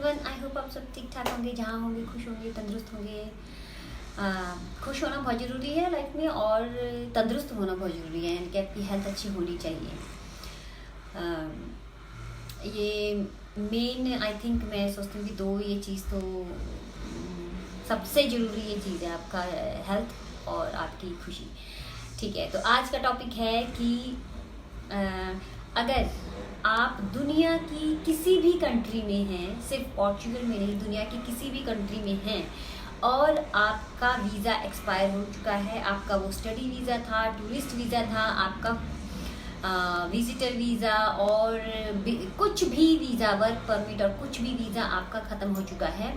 Everyone, I hope आप सब ठीक ठाक होंगे, जहाँ होंगे खुश होंगे, तंदुरुस्त होंगे। खुश होना बहुत ज़रूरी है लाइफ में, और तंदुरुस्त होना बहुत ज़रूरी है, यानी कि आपकी हेल्थ अच्छी होनी चाहिए। ये मेन आई थिंक मैं सोचती हूँ कि दो ये चीज़ तो सबसे ज़रूरी ये चीज़ है, आपका हेल्थ और आपकी खुशी। ठीक है, तो आज का टॉपिक है कि अगर आप दुनिया की किसी भी कंट्री में हैं, सिर्फ पोर्चुगल में नहीं, दुनिया की किसी भी कंट्री में हैं और आपका वीज़ा एक्सपायर हो चुका है, आपका वो स्टडी वीज़ा था, टूरिस्ट वीज़ा था, आपका विजिटर वीज़ा और कुछ भी वीज़ा, वर्क परमिट और कुछ भी वीज़ा आपका ख़त्म हो चुका है,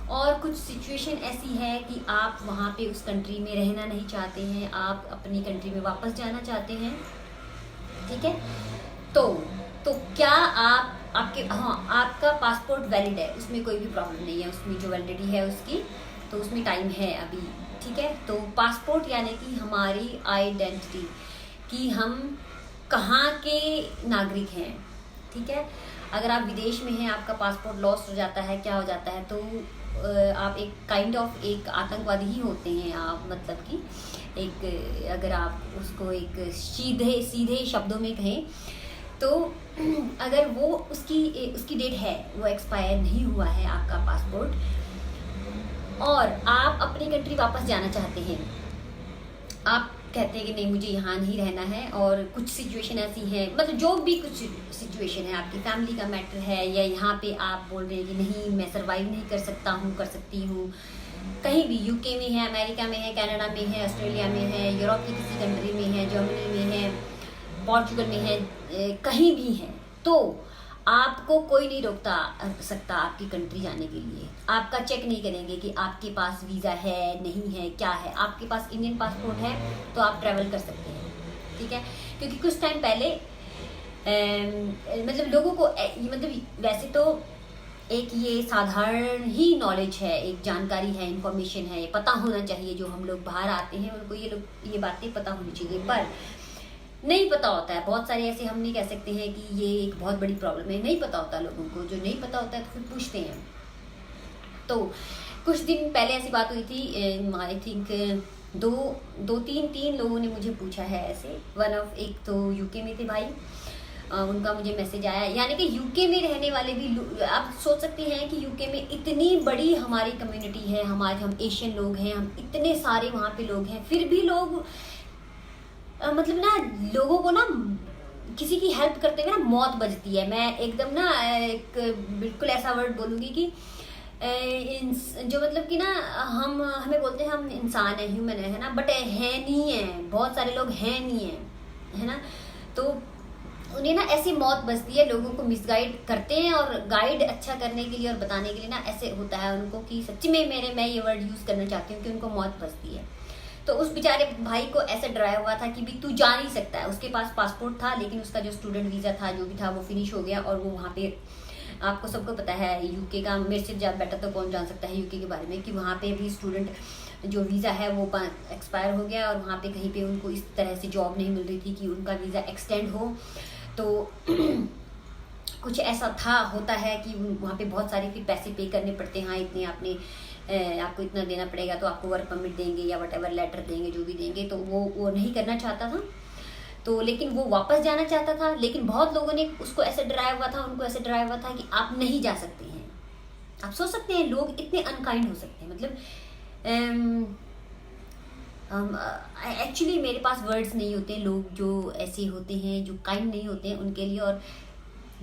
और कुछ सिचुएशन ऐसी है कि आप वहाँ पे उस कंट्री में रहना नहीं चाहते हैं, आप अपनी कंट्री में वापस जाना चाहते हैं। ठीक है, तो क्या आपका पासपोर्ट वैलिड है, उसमें कोई भी प्रॉब्लम नहीं है, उसमें जो वैलिडिटी है उसकी, तो उसमें टाइम है अभी। ठीक है, तो पासपोर्ट यानी कि हमारी आइडेंटिटी कि हम कहाँ के नागरिक हैं। ठीक है, अगर आप विदेश में हैं, आपका पासपोर्ट लॉस्ट हो जाता है, क्या हो जाता है, तो आप एक काइंड ऑफ एक आतंकवादी ही होते हैं आप, मतलब कि एक, अगर आप उसको एक सीधे शब्दों में कहें तो अगर वो उसकी डेट है, वो एक्सपायर नहीं हुआ है आपका पासपोर्ट, और आप अपनी कंट्री वापस जाना चाहते हैं, आप कहते हैं कि नहीं मुझे यहाँ नहीं रहना है, और कुछ सिचुएशन ऐसी है, मतलब जो भी कुछ सिचुएशन है, आपकी फैमिली का मैटर है, या यहाँ पे आप बोल रहे हैं कि नहीं मैं सर्वाइव नहीं कर सकती हूँ, कहीं भी यूके में है, अमेरिका में है, कनाडा में है, ऑस्ट्रेलिया में है, यूरोप की किसी कंट्री में है, जर्मनी में है, पोर्चुगल में है, कहीं भी है, तो आपको कोई नहीं रोकता सकता आपकी कंट्री जाने के लिए। आपका चेक नहीं करेंगे कि आपके पास वीज़ा है नहीं है, क्या है, आपके पास इंडियन पासपोर्ट है तो आप ट्रैवल कर सकते हैं। ठीक है, क्योंकि कुछ टाइम पहले मतलब लोगों को मतलब वैसे तो एक ये साधारण ही नॉलेज है, एक जानकारी है, इंफॉर्मेशन है, ये पता होना चाहिए, जो हम लोग बाहर आते हैं उनको ये बातें पता होनी चाहिए, पर नहीं पता होता है। बहुत सारे ऐसे, हम नहीं कह सकते हैं कि ये एक बहुत बड़ी प्रॉब्लम है, नहीं पता होता लोगों को, जो नहीं पता होता है तो फिर पूछते हैं। तो कुछ दिन पहले ऐसी बात हुई थी, आई थिंक तीन लोगों ने मुझे पूछा है ऐसे, एक तो यूके में थे भाई, उनका मुझे मैसेज आया, यानी कि यूके में रहने वाले भी, आप सोच सकते हैं कि यूके में इतनी बड़ी हमारी कम्युनिटी है, हम एशियन लोग हैं, हम इतने सारे वहाँ पे लोग हैं, फिर भी लोग मतलब ना लोगों को ना किसी की हेल्प करते हुए ना मौत बजती है। मैं एकदम ना एक बिल्कुल ऐसा वर्ड बोलूँगी कि जो मतलब कि ना हमें बोलते हैं हम इंसान है, ह्यूमन है ना, बट है नहीं है, बहुत सारे लोग हैं नहीं है ना, तो उन्हें ना ऐसी मौत बजती है, लोगों को मिसगाइड करते हैं, और गाइड अच्छा करने के लिए और बताने के लिए ना ऐसे होता है उनको कि सच्ची में मैं ये वर्ड यूज़ करना चाहती हूँ कि उनको मौत बजती है। तो उस बेचारे भाई को ऐसे डराया हुआ था कि भी तू जा नहीं सकता है, उसके पास पासपोर्ट था लेकिन उसका जो स्टूडेंट वीज़ा था, जो भी था, वो फिनिश हो गया, और वो वहाँ पे, आपको सबको पता है यूके का, मेरे से ज़्यादा बेटर तो कौन जान सकता है यूके के बारे में, कि वहाँ पे भी स्टूडेंट जो वीज़ा है वो एक्सपायर हो गया, और वहाँ पे कहीं पे उनको इस तरह से जॉब नहीं मिल रही थी कि उनका वीज़ा एक्सटेंड हो, तो कुछ ऐसा होता है कि वहाँ पे बहुत सारे फिर पैसे पे करने पड़ते हैं, हाँ इतने आपको इतना देना पड़ेगा, तो आपको वर्क परमिट देंगे या वटेवर लेटर देंगे, जो भी देंगे, तो वो नहीं करना चाहता था, तो लेकिन वो वापस जाना चाहता था, लेकिन बहुत लोगों ने उसको ऐसे डराया हुआ था, उनको ऐसे डराया हुआ था कि आप नहीं जा सकते हैं। आप सोच सकते हैं लोग इतने अनकाइंड हो सकते हैं, मतलब एक्चुअली मेरे पास वर्ड्स नहीं होते, लोग जो ऐसे होते हैं जो काइंड नहीं होते हैं उनके लिए, और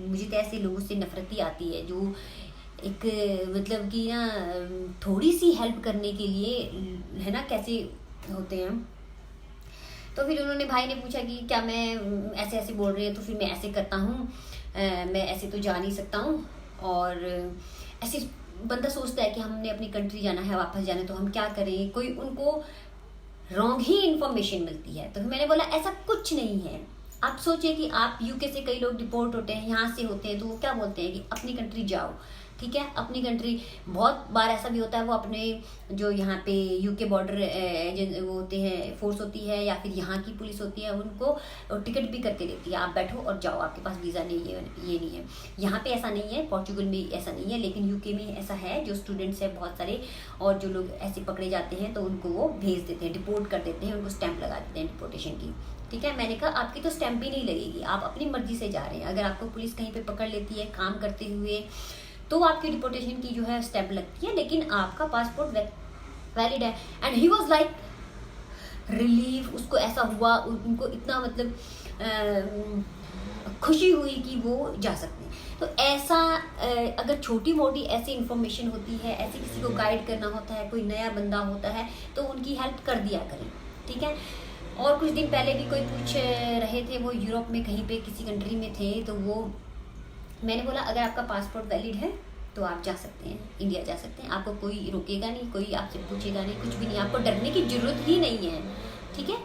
मुझे तो ऐसे लोगों से नफरत ही आती है जो एक मतलब कि ना थोड़ी सी हेल्प करने के लिए, है ना, कैसे होते हैं। तो फिर उन्होंने, भाई ने पूछा कि क्या मैं ऐसे बोल रही है, तो फिर मैं ऐसे करता हूँ, मैं ऐसे तो जा नहीं सकता हूँ, और ऐसे बंदा सोचता है कि हमने अपनी कंट्री जाना है, वापस जाना है, तो हम क्या करें, कोई उनको रॉन्ग ही इन्फॉर्मेशन मिलती है। तो फिर मैंने बोला ऐसा कुछ नहीं है। आप सोचिए कि आप यूके से कई लोग डिपोर्ट होते हैं, यहाँ से होते हैं, तो वो क्या बोलते हैं कि अपनी कंट्री जाओ, ठीक है। अपनी कंट्री, बहुत बार ऐसा भी होता है वो अपने जो यहाँ पे यूके बॉर्डर वो होते हैं, फोर्स होती है या फिर यहाँ की पुलिस होती है, उनको टिकट भी करके देती है, आप बैठो और जाओ, आपके पास वीज़ा नहीं है, ये नहीं है। यहाँ पे ऐसा नहीं है, पोर्चुगल में ऐसा नहीं है, लेकिन यूके में ऐसा है। जो स्टूडेंट्स हैं बहुत सारे, और जो लोग ऐसे पकड़े जाते हैं तो उनको वो भेज देते हैं, डिपोर्ट कर देते हैं, उनको स्टैंप लगा देते हैं डिपोर्टेशन की। ठीक है। मैंने कहा आपकी तो स्टैंप भी नहीं लगेगी, आप अपनी मर्जी से जा रहे हैं। अगर आपको पुलिस कहीं पे पकड़ लेती है काम करते हुए तो आपकी डिपोर्टेशन की जो है स्टैंप लगती है, लेकिन आपका पासपोर्ट वैलिड है। And he was like relief, उसको ऐसा हुआ, उनको इतना मतलब खुशी हुई कि वो जा सकते हैं। तो ऐसा अगर छोटी मोटी ऐसी इन्फॉर्मेशन होती है, ऐसे किसी को गाइड करना होता है, कोई नया बंदा होता है तो उनकी हेल्प कर दिया करें। ठीक है। और कुछ दिन पहले भी कोई पूछ रहे थे, वो यूरोप में कहीं पे किसी कंट्री में थे, तो वो मैंने बोला अगर आपका पासपोर्ट वैलिड है तो आप जा सकते हैं, इंडिया जा सकते हैं, आपको कोई रोकेगा नहीं, कोई आपसे पूछेगा नहीं, कुछ भी नहीं, आपको डरने की जरूरत ही नहीं है। ठीक है।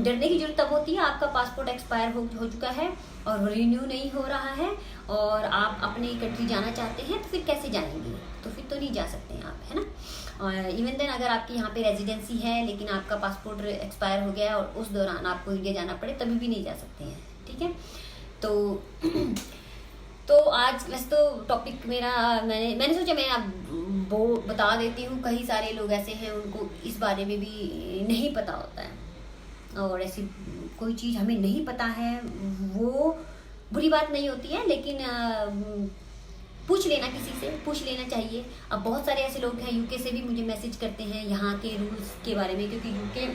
डरने की जरूरत तब होती है आपका पासपोर्ट एक्सपायर हो चुका है और रिन्यू नहीं हो रहा है और आप अपनी कंट्री जाना चाहते हैं, तो फिर कैसे जाएंगे? तो फिर तो नहीं जा सकते हैं आप, है ना। इवन देन अगर आपकी यहाँ पे रेजिडेंसी है लेकिन आपका पासपोर्ट एक्सपायर हो गया और उस दौरान आपको इंडिया जाना पड़े, तभी भी नहीं जा सकते हैं। ठीक है। तो आज वैसे तो टॉपिक मेरा मैंने सोचा मैं अब वो बता देती हूँ। कई सारे लोग ऐसे हैं उनको इस बारे में भी नहीं पता होता है, और ऐसी कोई चीज़ हमें नहीं पता है वो बुरी बात नहीं होती है, लेकिन पूछ लेना, किसी से पूछ लेना चाहिए। अब बहुत सारे ऐसे लोग हैं, यूके से भी मुझे मैसेज करते हैं यहाँ के रूल्स के बारे में, क्योंकि यूके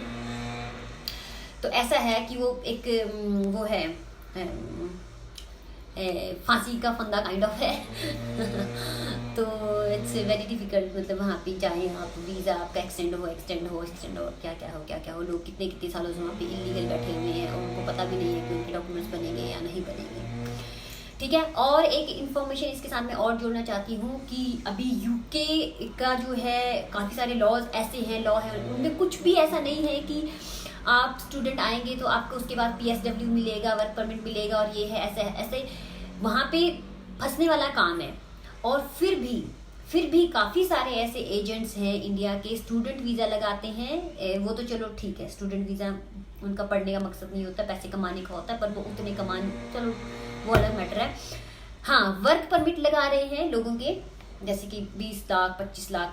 तो ऐसा है कि वो एक वो है फांसी का फंदा काइंड ऑफ है। तो इट्स वेरी डिफिकल्ट, मतलब वहाँ पे चाहे आप वीज़ा आपका एक्सटेंड हो क्या हो, लोग कितने सालों से वहाँ पे इलीगल बैठे हुए हैं और उनको पता भी नहीं है कि उनके डॉक्यूमेंट्स बनेंगे या नहीं बनेंगे। ठीक है। और एक इन्फॉर्मेशन इसके साथ मैं और जोड़ना चाहती हूँ कि अभी यूके का जो है काफ़ी सारे लॉज ऐसे हैं, लॉ है उनमें कुछ भी ऐसा नहीं है कि आप स्टूडेंट आएंगे तो आपको उसके बाद PSW मिलेगा, वर्क परमिट मिलेगा और ये है ऐसे वहाँ पे फंसने वाला काम है। और फिर भी काफ़ी सारे ऐसे एजेंट्स हैं इंडिया के, स्टूडेंट वीज़ा लगाते हैं। वो तो चलो ठीक है, स्टूडेंट वीज़ा उनका पढ़ने का मकसद नहीं होता, पैसे कमाने का होता है, पर वो उतने चलो वो अलग मैटर है। हाँ, वर्क परमिट लगा रहे हैं लोगों के, जैसे कि 20 लाख 25 लाख